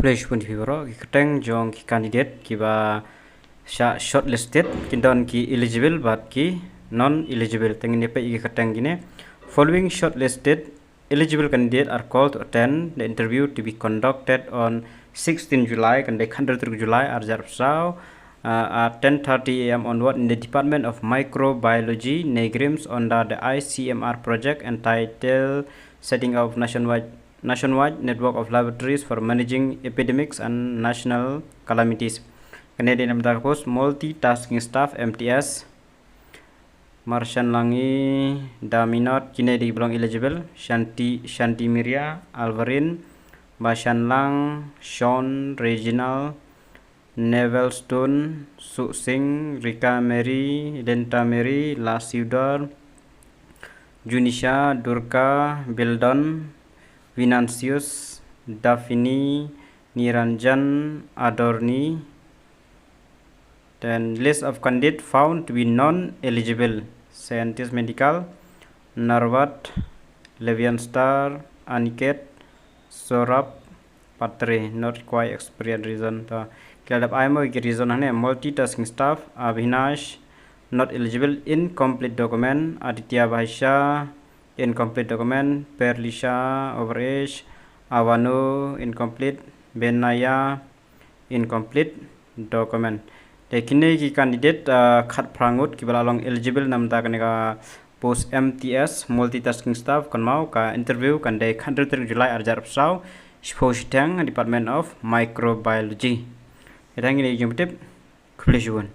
Kulish pun hibro kiteng jong ki candidate ki ba shortlisted kindon ki eligible but ki non eligible tengin pe ki kiteng gine following shortlisted eligible candidate are called to attend the interview to be conducted on 16 July and the 100 July are jarpsau at 10:30 a.m. onward in the Department of Microbiology Neigrihms under the ICMR project entitled Setting Up Nationwide Network of Laboratories for Managing Epidemics and National Calamities. Canadian Amdakos Multitasking Staff MTS Martian Langi Daminot Kinedi belong eligible Shanti Miria Alvarin Bashan Lang Sean Reginald Neville Stone Su Singh Rika Mary Denta Mary Lasiudar Junisha Durga Bildon Vinantius Daphne Niranjan Adorni. Then list of candidates found to be non-eligible: Scientist Medical Narwat Levianstar Aniket Sorab Patre not required experience reason. The Kelab IMO reason hane multitasking staff Avinash not eligible. Incomplete document Aditya Bhaisha incomplete document. Perlisha overage Avanu incomplete. Benaya incomplete document. Kini ki candidate khat prangut ki balalong eligible namta kaneka post MTS multitasking staff kan mau ka interview kan de 100 July arjar psau Department of Microbiology. Itang ini jumpa tip kulijuan.